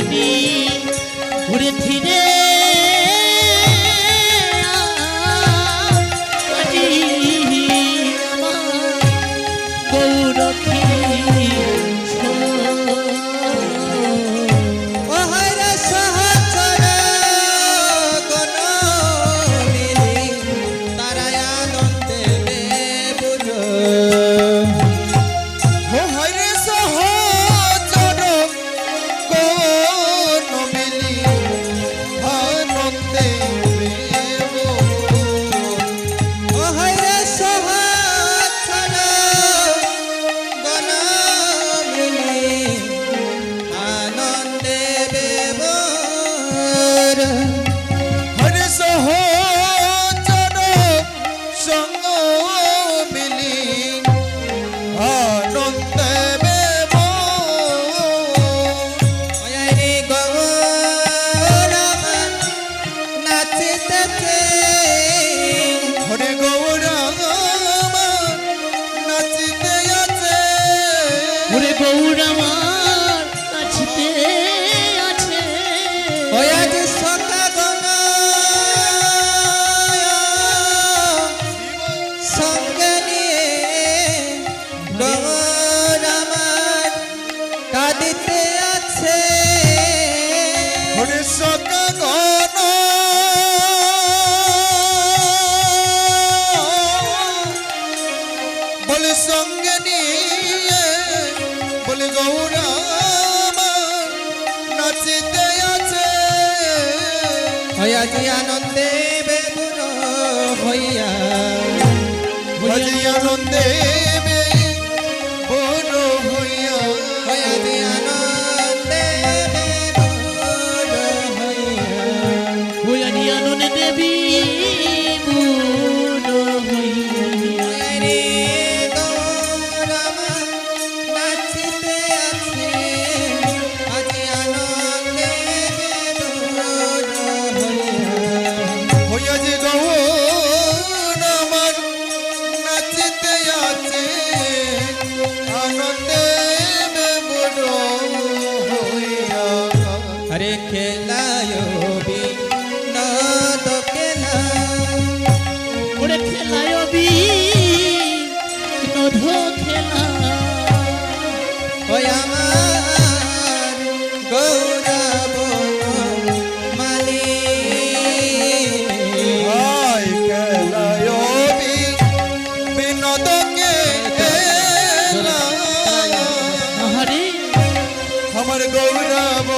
বলি ঘুরে ফিরে সঙ্গে নিয়ে বলে গৌরা নাচিতে আছে হইয়াছি আনন্দে বেবুর হইয়া হইয়াছি আনন্দে বেবুর হইয়া হইয়াছি আনন্দে বেবুর হইয়া হইয়াছি আনন্দে দেবী हरे खेलायो भी नद खेला ओरे खेलायो भी नद खेला ओय আমার গৌরব মালি আই খেলায়ো বি বিনোদ খেলা হরে আমার গৌরব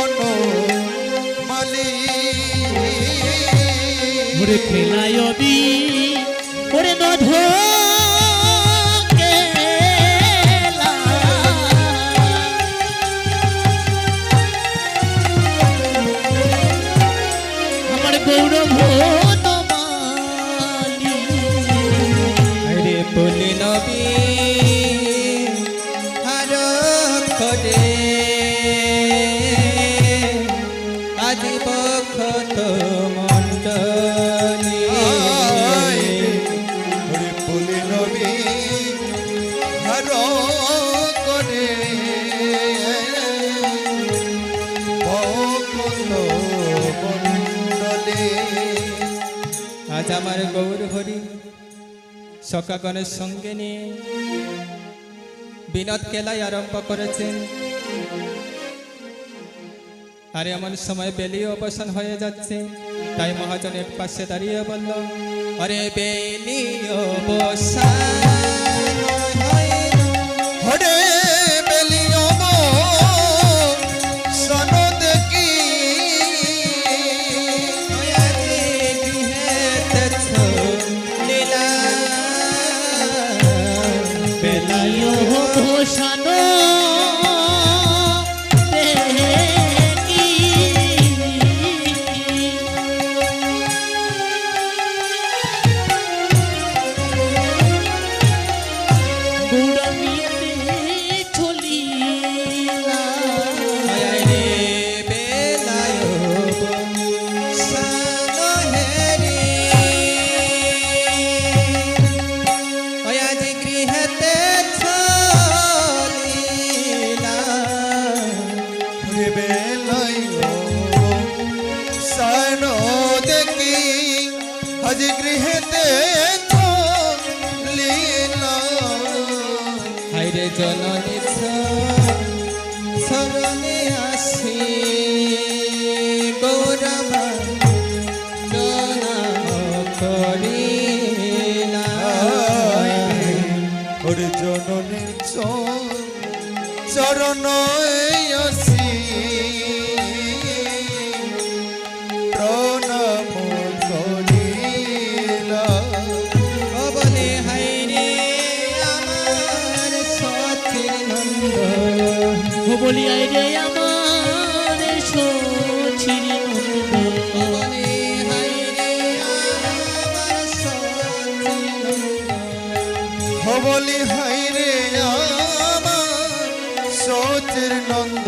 ওরে খেলায় বি ওরে নধ খেলা আমার গৌরব তোমালি হরে বলি নবী হর করে আজি বখত মণ্ডলী হরে বলি নবী হর করে আজ আমার গৌর হরি সকাগণের সঙ্গে নিয়ে বিনোদ খেলায় আরম্ভ করেছেন। আর এমন সময় বেলিও অবসান হয়ে যাচ্ছে, তাই মহাজন এক পাশে দাঁড়িয়ে বলল, আরে বেলি অবসান হরে বেলি অবসান দেখি বেলায় ঘোষানো হাইরে জননী শরণে আসি গৌরবা প্রণাম করিলাম। ওরে জননী চরণ আসি প্রণাম করিলাম। ও বলে হাইরে আমার সচির নন্দ, ও বলি আই রে আমার সচির নন্দ। ও বলে হাইরে আমার সচির নন্দ। হবলি হাইরে আমার সচের নন্দ।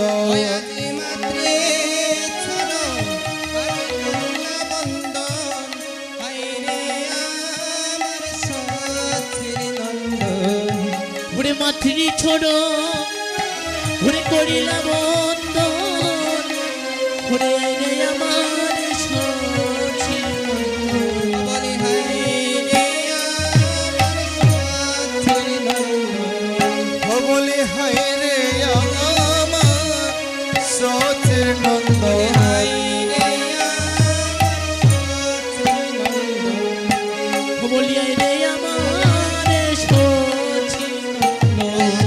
আজি মাত্রে ছড়ো করুণা বন্দন, হাইরে আমার সচির নন্দ। ওরে মাতৃ ছোড়ো ওরে করিলা বন্দন, ওরে আই রে আমার সচির নন্দ। বলে হাইরে আমার সচির নন্দ। হবলি হাইরে আমার সচের নন্দ। হাইরে আমার সচির নন্দ। ও বলি আই রে আমার সচির নন্দ।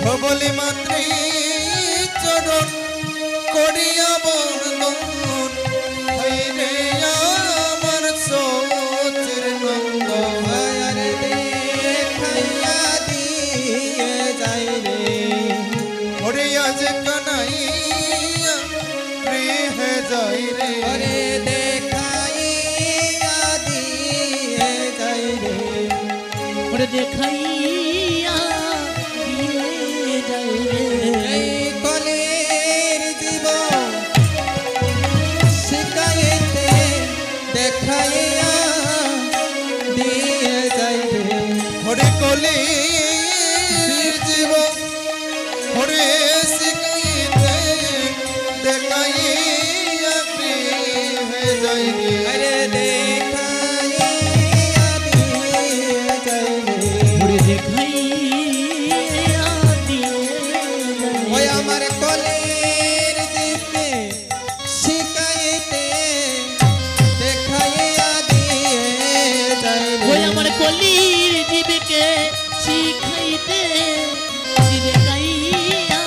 হবলি মাতৃ চরণ করিয়া বন্দন, হাইরে আমার সচের নন্দ। ওরে আজ কানাইয়া গৃহে যাই রে। ওরে দেখাইয়া দিয়ে যাই রে। দেখাইয়া দিয়ে যাই রে। হরে কলি জীব হরে শিখাইতে দেখাইয়া গৃহে যাই রে। আরে দেখাইয়া দিয়ে যাই রে। ওরে দেখাইয়া দিয়ে যাই ওই রে। আমার কলের দিতে শিখাইতে দেখাইয়া দিয়ে যাই রে। ওই আমার কলির জীবকে শিখাইতে দেখাইয়া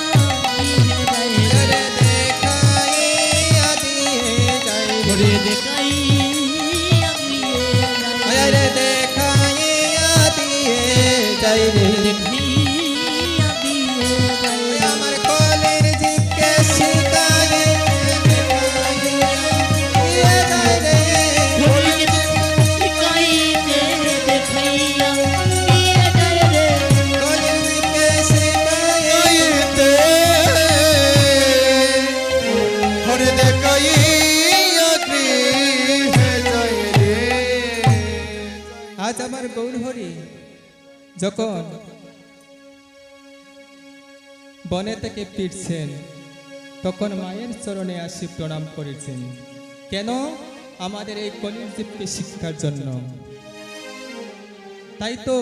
দিয়ে যাই রে। আরে দেখাইয়া দিয়ে যাই রে। ওরে দেখাইয়া দিয়ে যাই রে। আরে দেখাইয়া দিয়ে যাই রে। দেখাইয়া দিয়ে যাই ওই রে। আমার কলের দিকে শিখাইতে দেখাইয়া দিয়ে যাই রে। কলির শিখাইতে দেখাইয়া দিয়ে যাই রে। কলের দিকে শিখাইতে হরে দেখাইয়া গৃহে যাই রে। আজ আমার গৌর হরি যখন বনে থেকে ফিরছেন তখন মায়ের চরণে আসি প্রণাম করেছেন। কেন? আমাদের এই কলির জীবকে শিক্ষার জন্য। তাই তো